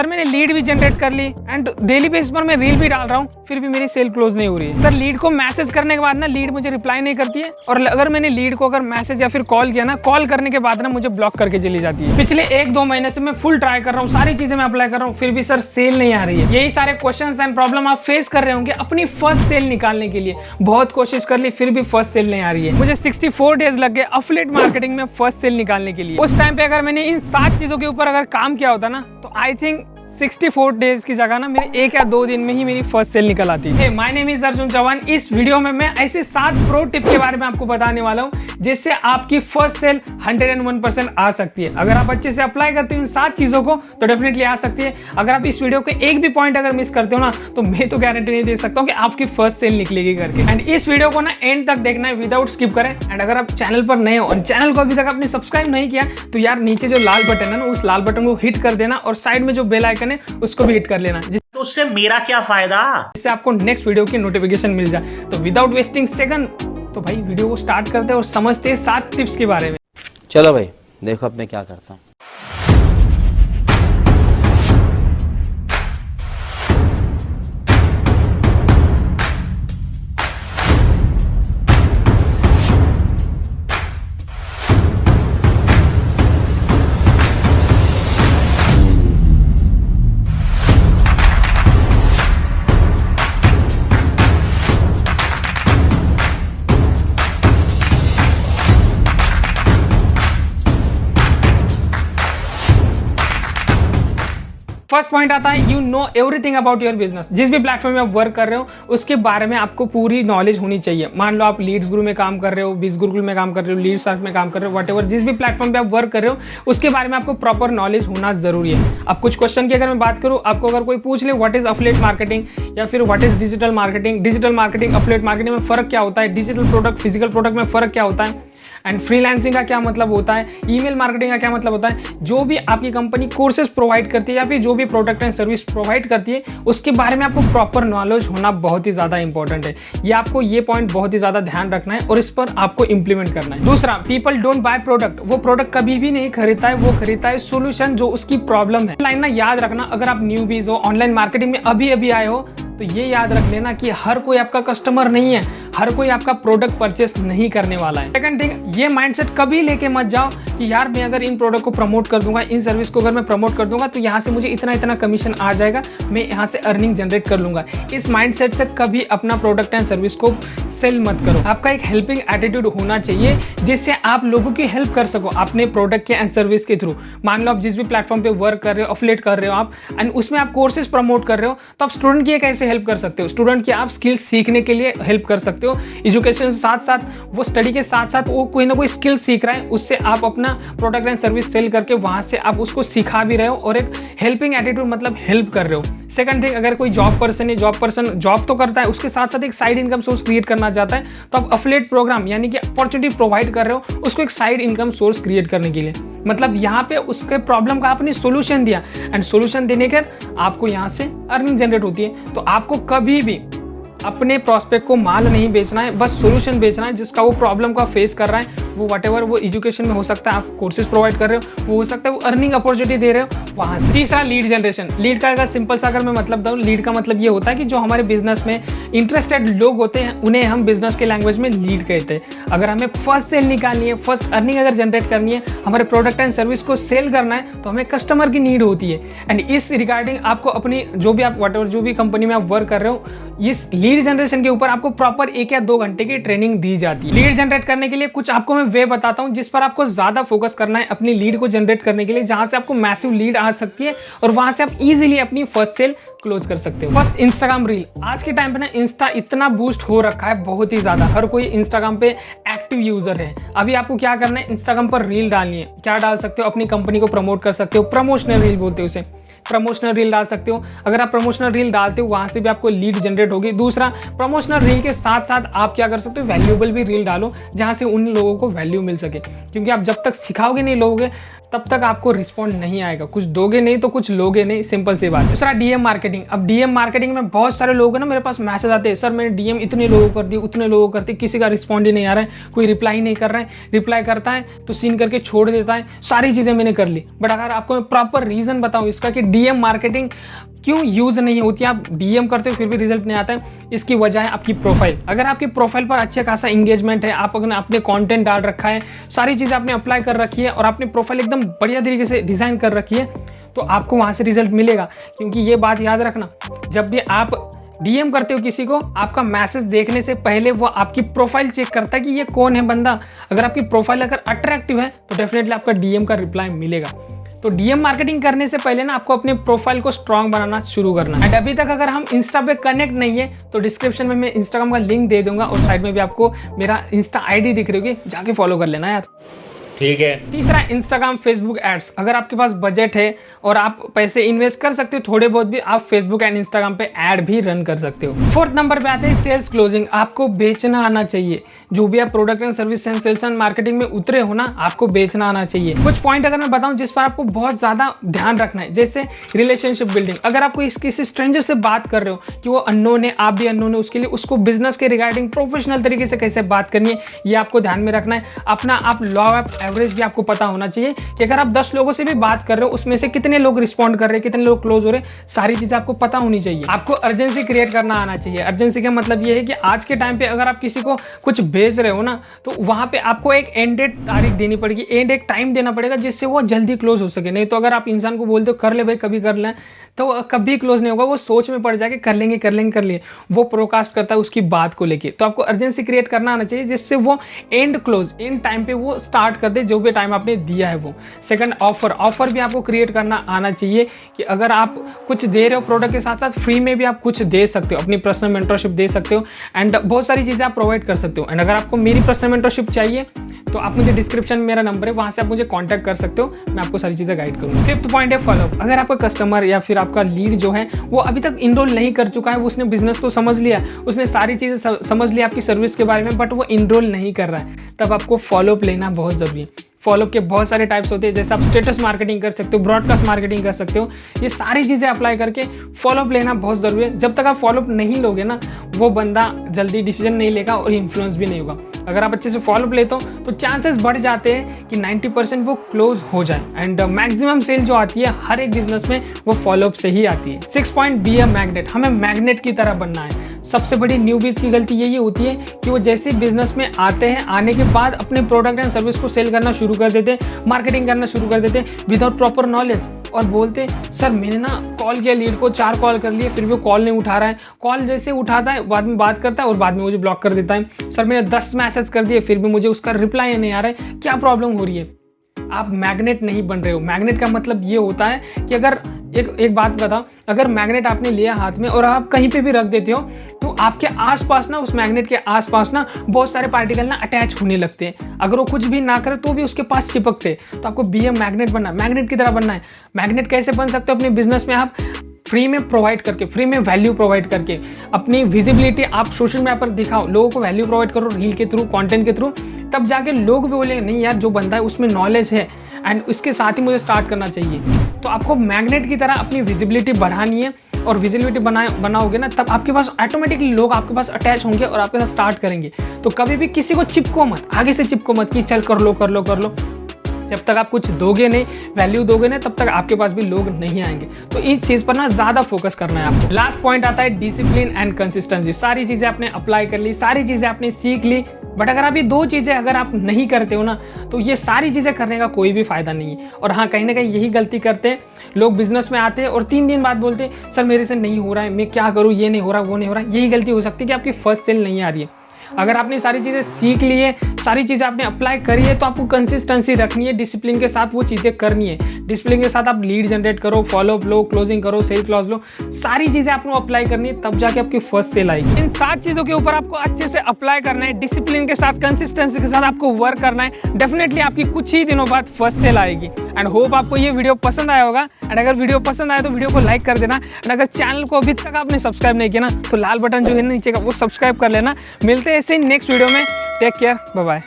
Sir मैंने lead भी generate कर ली एंड डेली बेसिस पर मैं रील भी डाल रहा हूँ, फिर भी मेरी सेल क्लोज नहीं हो रही है। सर लीड को मैसेज करने के बाद ना लीड मुझे रिप्लाई नहीं करती है, और अगर मैंने लीड को अगर मैसेज या फिर कॉल किया ना, कॉल करने के बाद ना मुझे ब्लॉक करके चली जाती है। पिछले 1-2 महीने से मैं फुल ट्राई कर रहा हूँ, सारी चीजें मैं अप्लाई कर रहा हूँ, फिर भी सर सेल नहीं आ रही है। यही सारे क्वेश्चंस एंड प्रॉब्लम आप फेस कर रहे होंगे अपनी फर्स्ट सेल निकालने के लिए। बहुत कोशिश कर ली फिर भी फर्स्ट सेल नहीं आ रही है। मुझे 64 डेज लग गए एफिलिएट मार्केटिंग में फर्स्ट सेल निकालने के लिए। उस टाइम पे अगर मैंने इन 7 चीजों के ऊपर अगर काम किया होता ना, तो आई थिंक 64 डेज की जगह ना मेरे 1 या 2 दिन में ही मेरी फर्स्ट सेल निकल आती है। My name is Arjun Chauhan. इस वीडियो में मैं ऐसे 7 प्रो टिप के बारे में आपको बताने वाला हूं, जिससे आपकी फर्स्ट सेल 101% आ सकती है। अगर आप अच्छे से अप्लाई करते हो इन 7 चीजों को तो डेफिनेटली आ सकती है। अगर आप इस वीडियो के एक भी पॉइंट अगर मिस करते हो ना, तो मैं तो गारंटी नहीं दे सकता हूं कि आपकी फर्स्ट सेल निकलेगी करके। एंड इस वीडियो को ना एंड तक देखना है विदाउट स्किप करें। एंड अगर आप चैनल पर नए हो और चैनल को अभी तक आपने सब्सक्राइब नहीं किया, तो यार नीचे जो लाल बटन है ना, उस लाल बटन को हिट कर देना, और साइड में जो बेल आइकन है उसको भी हिट कर लेना, तो उससे मेरा क्या फायदा, जिससे आपको नेक्स्ट वीडियो की नोटिफिकेशन मिल जाए। तो विदाउट वेस्टिंग सेकंड, तो भाई वीडियो को स्टार्ट करते हैं और समझते हैं 7 टिप्स के बारे में। चलो भाई देखो अब मैं क्या करता हूँ। फर्स्ट पॉइंट आता है you know everything about your business. जिस भी प्लेटफॉर्म में आप वर्क कर रहे हो उसके बारे में आपको पूरी नॉलेज होनी चाहिए। मान लो आप लीड्स गुरु में काम कर रहे हो, बिज गुरुकुल में काम कर रहे हो, लीड सर्च में काम कर रहे हो, व्हाटएवर जिस भी प्लेटफॉर्म पे आप वर्क कर रहे हो उसके बारे में आपको प्रॉपर नॉलेज होना जरूरी है। अब कुछ क्वेश्चन की अगर मैं बात करूँ, आपको अगर कोई पूछ ले व्हाट इज एफिलिएट मार्केटिंग या फिर what is digital marketing, digital marketing affiliate marketing में फर्क क्या होता है, डिजिटल प्रोडक्ट फिजिकल प्रोडक्ट में फर्क क्या होता है, एंड फ्रीलांसिंग का क्या मतलब होता है, ईमेल मार्केटिंग का क्या मतलब होता है, जो भी आपकी कंपनी कोर्सेज प्रोवाइड करती है या फिर जो भी प्रोडक्ट एंड सर्विस प्रोवाइड करती है उसके बारे में आपको प्रॉपर नॉलेज होना बहुत ही ज़्यादा इंपॉर्टेंट है। ये आपको ये पॉइंट बहुत ही ज़्यादा ध्यान रखना है और इस पर आपको इंप्लीमेंट करना है। दूसरा, पीपल डोंट बाय प्रोडक्ट। वो प्रोडक्ट कभी भी नहीं खरीदता है, वो खरीदता है सोल्यूशन जो उसकी प्रॉब्लम है। लाइन ना याद रखना, अगर आप न्यूबीज हो, ऑनलाइन मार्केटिंग में अभी आए हो, तो ये याद रख लेना कि हर कोई आपका कस्टमर नहीं है, हर कोई आपका प्रोडक्ट परचेस नहीं करने वाला है। सेकंड थिंग, ये माइंडसेट कभी लेके मत जाओ कि यार मैं अगर इन प्रोडक्ट को प्रमोट कर दूंगा, इन सर्विस को अगर मैं प्रमोट कर दूंगा तो यहाँ से मुझे इतना कमीशन आ जाएगा, मैं यहाँ से अर्निंग जनरेट कर लूंगा। इस माइंडसेट से कभी अपना प्रोडक्ट एंड सर्विस को सेल मत करो। आपका एक हेल्पिंग एटीट्यूड होना चाहिए जिससे आप लोगों की हेल्प कर सको अपने प्रोडक्ट के एंड सर्विस के थ्रू। मान लो आप जिस भी प्लेटफॉर्म पे वर्क कर रहे हो, एफिलिएट कर रहे हो आप, एंड उसमें आप कोर्सेज प्रमोट कर रहे हो, तो आप स्टूडेंट की कैसे हेल्प कर सकते हो, स्टूडेंट की आप स्किल सीखने के लिए हेल्प कर सकते हो। एजुकेशन के साथ साथ, वो स्टडी के साथ साथ वो कोई ना कोई स्किल सीख रहा है, उससे आप अपना प्रोडक्ट एंड सर्विस सेल करके वहां से आप उसको सिखा भी रहे हो और एक हेल्पिंग एटीट्यूड मतलब हेल्प कर रहे हो। सेकंड थिंग, अगर कोई जॉब पर्सन है, जॉब पर्सन जॉब तो करता है, उसके साथ साथ एक साइड इनकम सोर्स क्रिएट करना चाहता है, तो आप एफिलिएट प्रोग्राम यानी कि अपॉर्चुनिटी प्रोवाइड कर रहे हो उसको एक साइड इनकम सोर्स क्रिएट करने के लिए। मतलब यहाँ पे उसके प्रॉब्लम का आपने सोल्यूशन दिया एंड सोल्यूशन देने के आपको यहाँ से अर्निंग जनरेट होती है। तो आपको कभी भी अपने प्रोस्पेक्ट को माल नहीं बेचना है, बस सॉल्यूशन बेचना है जिसका वो प्रॉब्लम का फेस कर रहा है। वो व्हाटएवर वो एजुकेशन में हो सकता है, आप कोर्सेज प्रोवाइड कर रहे हो, वो हो सकता है वो अर्निंग अपॉर्चुनिटी दे रहे हो वहां से। तीसरा, लीड जनरेशन। लीड का अगर सिंपल सा अगर मैं मतलब दूं, लीड का मतलब ये होता है कि जो हमारे बिजनेस में इंटरेस्टेड लोग होते हैं उन्हें हम बिजनेस के लैंग्वेज में लीड कहते हैं। अगर हमें फर्स्ट सेल निकालनी है, फर्स्ट अर्निंग अगर जनरेट करनी है, हमारे प्रोडक्ट एंड सर्विस को सेल करना है, तो हमें कस्टमर की नीड होती है। एंड इस रिगार्डिंग आपको अपनी जो भी आप व्हाटएवर जो भी कंपनी में आप वर्क कर रहे हो, इस लीड जनरेशन के ऊपर आपको प्रॉपर 1 या 2 घंटे की ट्रेनिंग दी जाती है। लीड जनरेट करने के लिए कुछ आपको मैं वे बताता हूं जिस पर आपको ज्यादा फोकस करना है अपनी लीड को जनरेट करने के लिए, जहां से आपको मैसिव लीड आ सकती है और वहां से आप इजीली अपनी फर्स्ट सेल क्लोज कर सकते हो। First, Instagram reel. आज के टाइम पे ना इंस्टा इतना बूस्ट हो रखा है, बहुत ही ज्यादा, हर कोई इंस्टाग्राम पे एक्टिव यूजर है। अभी आपको क्या करना है, इंस्टाग्राम पर रील डालनी है। क्या डाल सकते हो, अपनी कंपनी को प्रमोट कर सकते हो, प्रमोशनल रील बोलते हो उसे, प्रमोशनल रील डाल सकते हो। अगर आप प्रमोशनल रील डालते हो वहां से भी आपको लीड जनरेट होगी। दूसरा, प्रमोशनल रील के साथ साथ आप क्या कर सकते हो, वैल्यूएबल भी रील डालो जहां से उन लोगों को वैल्यू मिल सके, क्योंकि आप जब तक सिखाओगे नहीं लोगों तब तक आपको रिस्पॉन्ड नहीं आएगा। कुछ दोगे नहीं तो कुछ लोगे नहीं, सिंपल सी बात। दूसरा डीएम मार्केटिंग। अब डीएम मार्केटिंग में बहुत सारे लोग हैं ना, मेरे पास मैसेज आते हैं, सर मैंने डीएम इतने लोगों को कर दिए, उतने लोगों को करते, किसी का रिस्पॉन्ड ही नहीं आ रहा है, कोई रिप्लाई नहीं कर रहा है, रिप्लाई करता है तो सीन करके छोड़ देता है। सारी चीज़ें मैंने कर ली, बट अगर आपको मैं प्रॉपर रीज़न बताऊँ इसका कि डीएम मार्केटिंग क्यों यूज़ नहीं होती, आप डीएम करते हो फिर भी रिजल्ट नहीं आता है, इसकी वजह है आपकी प्रोफाइल। अगर आपकी प्रोफाइल पर अच्छे खासा इंगेजमेंट है, आप अगर अपने कंटेंट डाल रखा है, सारी चीज़ें आपने अप्लाई कर रखी है और आपने प्रोफाइल एकदम बढ़िया तरीके से डिज़ाइन कर रखी है, तो आपको वहाँ से रिजल्ट मिलेगा। क्योंकि ये बात याद रखना, जब भी आप डीएम करते हो किसी को, आपका मैसेज देखने से पहले वो आपकी प्रोफाइल चेक करता है कि ये कौन है बंदा। अगर आपकी प्रोफाइल अगर अट्रैक्टिव है तो डेफिनेटली आपका डीएम का रिप्लाई मिलेगा। तो डीएम मार्केटिंग करने से पहले ना आपको अपने प्रोफाइल को स्ट्रांग बनाना शुरू करना है। एंड अभी तक अगर हम इंस्टा पे कनेक्ट नहीं है तो डिस्क्रिप्शन में मैं इंस्टाग्राम का लिंक दे दूंगा और साइड में भी आपको मेरा इंस्टा आईडी दिख रही होगी, जाके फॉलो कर लेना यार। ठीक है। तीसरा इंस्टाग्राम फेसबुक एड्स। अगर आपके पास बजट है और आप पैसे इन्वेस्ट कर सकते हो थोड़े बहुत भी, आप फेसबुक एंड इंस्टाग्राम पे ऐड भी रन कर सकते हो। फोर्थ नंबर पे आते हैं सेल्स क्लोजिंग। आपको बेचना आना चाहिए। जो भी आप product and service and sales and marketing में उतरे हो ना, आपको बेचना आना चाहिए। कुछ पॉइंट अगर मैं बताऊं जिस पर आपको बहुत ज्यादा ध्यान रखना है, जैसे रिलेशनशिप बिल्डिंग। अगर आपको किसी स्ट्रेंजर से बात कर रहे हो कि वो अननोन है, आप भी अननोन है, उसके लिए उसको बिजनेस के रिगार्डिंग प्रोफेशनल तरीके से कैसे बात करनी है, ये आपको ध्यान में रखना है। अपना आप लॉ ऑफ एवरेज भी आपको पता होना चाहिए कि अगर आप 10 लोगों से भी बात कर रहे हो, उसमें से कितने लोग रिस्पॉन्ड कर रहे हैं, कितने लोग क्लोज हो रहे हैं, सारी चीजें आपको पता होनी चाहिए। आपको अर्जेंसी क्रिएट करना आना चाहिए। अर्जेंसी का मतलब ये है कि आज के टाइम पे अगर आप किसी को कुछ भेज रहे हो ना, तो वहां पे आपको एक एंड डेट तारीख देनी पड़ेगी, एंड एक टाइम देना पड़ेगा जिससे वो जल्दी क्लोज हो सके। नहीं तो अगर आप इंसान को बोलते हो कर ले भाई, कभी कर ले, तो कभी क्लोज नहीं होगा। वो सोच में पड़ जाके कर लेंगे कर लेंगे कर लिए, वो प्रोकास्ट करता है उसकी बात को लेके। तो आपको अर्जेंसी क्रिएट करना आना चाहिए जिससे वो एंड क्लोज एंड टाइम पे वो स्टार्ट कर दे, जो भी टाइम आपने दिया है वो। सेकंड, ऑफर भी आपको क्रिएट करना आना चाहिए कि अगर आप कुछ दे रहे हो प्रोडक्ट के साथ साथ फ्री में भी आप कुछ दे सकते हो, अपनी पर्सनल मेंटरशिप दे सकते हो एंड बहुत सारी चीजें आप प्रोवाइड कर सकते हो। एंड अगर आपको मेरी पर्सनल मेंटरशिप चाहिए तो आप मुझे डिस्क्रिप्शन में मेरा नंबर है, वहां से आप मुझे कांटेक्ट कर सकते हो, मैं आपको सारी चीजें गाइड करूंगा। फिफ्थ पॉइंट है फॉलोअप। अगर आपका कस्टमर या फिर आपका लीड जो है वो अभी तक इनरोल नहीं कर चुका है, उसने बिजनेस तो समझ लिया, उसने सारी चीजें समझ लिया आपकी सर्विस के बारे में, बट वो इनरोल नहीं कर रहा है, तब आपको फॉलोअप लेना बहुत जरूरी है। फॉलोअप के बहुत सारे टाइप्स होते हैं, जैसे आप स्टेटस मार्केटिंग कर सकते हो, ब्रॉडकास्ट मार्केटिंग कर सकते हो। ये सारी चीज़ें अप्लाई करके फॉलोअप लेना बहुत ज़रूरी है। जब तक आप फॉलोअप नहीं लोगे ना, वो बंदा जल्दी डिसीजन नहीं लेगा और इन्फ्लुएंस भी नहीं होगा। अगर आप अच्छे से फॉलोअप लेते हो तो चांसेस बढ़ जाते हैं कि 90% वो क्लोज हो जाए। एंड मैक्सिमम सेल जो आती है हर एक बिजनेस में वो फॉलोअप से ही आती है। 6 पॉइंट, बी अ मैग्नेट। हमें मैग्नेट की तरह बनना है। सबसे बड़ी न्यूबीज की गलती यही होती है कि वो जैसे बिजनेस में आते हैं, आने के बाद अपने प्रोडक्ट एंड सर्विस को सेल करना शुरू कर देते हैं, मार्केटिंग करना शुरू कर देते हैं विदाउट प्रॉपर नॉलेज, और बोलते सर मैंने ना कॉल किया लीड को, 4 कॉल कर लिए, फिर भी वो कॉल नहीं उठा रहा है। कॉल जैसे उठाता है बाद में बात करता है और बाद में मुझे ब्लॉक कर देता है। सर मैंने 10 मैसेज कर दिए फिर भी मुझे उसका रिप्लाई नहीं आ रहा है, क्या प्रॉब्लम हो रही है? आप मैग्नेट नहीं बन रहे हो। मैग्नेट का मतलब ये होता है कि अगर एक बात बताओ, अगर मैग्नेट आपने लिया हाथ में और आप कहीं पे भी रख देते हो तो आपके आसपास ना, उस मैग्नेट के आसपास ना बहुत सारे पार्टिकल ना अटैच होने लगते हैं। अगर वो कुछ भी ना करे तो भी उसके पास चिपकते। तो आपको बी ए मैग्नेट बनना है, मैग्नेट की तरह बनना है। मैग्नेट कैसे बन सकते हो? अपने बिजनेस में आप फ्री में प्रोवाइड करके, फ्री में वैल्यू प्रोवाइड करके, अपनी विजिबिलिटी आप सोशल मीडिया पर दिखाओ, लोगों को वैल्यू प्रोवाइड करो रील के थ्रू, कंटेंट के थ्रू, तब जाके लोग भी बोलेंगे नहीं यार जो बंदा है उसमें नॉलेज है एंड उसके साथ ही मुझे स्टार्ट करना चाहिए। तो आपको मैग्नेट की तरह अपनी विजिबिलिटी बढ़ानी है, और विजिबिलिटी बनाओगे ना तब आपके पास ऑटोमेटिकली लोग आपके पास अटैच होंगे और आपके साथ स्टार्ट करेंगे। तो कभी भी किसी को चिपको मत, आगे से चिपको मत कि चल कर लो कर लो कर लो। जब तक आप कुछ दोगे नहीं, वैल्यू दोगे नहीं, तब तक आपके पास भी लोग नहीं आएंगे। तो इस चीज पर ना ज्यादा फोकस करना है आपको। लास्ट पॉइंट आता है डिसिप्लिन एंड कंसिस्टेंसी। सारी चीजें आपने अप्लाई कर ली, सारी चीजें आपने सीख ली, बट अगर आप ये 2 चीजें अगर आप नहीं करते हो ना, तो ये सारी चीजें करने का कोई भी फायदा नहीं है। और हाँ, कहीं ना कहीं यही गलती करते हैं लोग, बिजनेस में आते हैं और 3 दिन बाद बोलते हैं सर मेरे से नहीं हो रहा है, मैं क्या करूँ, ये नहीं हो रहा वो नहीं हो रहा। यही गलती हो सकती है कि आपकी फर्स्ट सेल नहीं आ रही है। अगर आपने सारी चीज़ें सीख ली है, सारी चीज़ें आपने अप्लाई करी है, तो आपको कंसिस्टेंसी रखनी है, डिसिप्लिन के साथ वो चीज़ें करनी है। डिसिप्लिन के साथ आप लीड जनरेट करो, फॉलोअप लो, क्लोजिंग करो, सेल क्लॉज लो, सारी चीज़ें आपको अप्लाई करनी है, तब जाके आपकी फर्स्ट सेल आएगी। इन 7 चीज़ों के ऊपर आपको अच्छे से अप्लाई करना है, डिसिप्लिन के साथ, कंसिस्टेंसी के साथ आपको वर्क करना है। डेफिनेटली आपकी कुछ ही दिनों बाद फर्स्ट सेल आएगी। एंड होप आपको ये वीडियो पसंद आया होगा। एंड अगर वीडियो पसंद आया तो वीडियो को लाइक कर देना। एंड अगर चैनल को अभी तक आपने सब्सक्राइब नहीं किया ना, तो लाल बटन जो है नीचे का वो सब्सक्राइब कर लेना। मिलते हैं ऐसे ही नेक्स्ट वीडियो में। Take care, bye bye.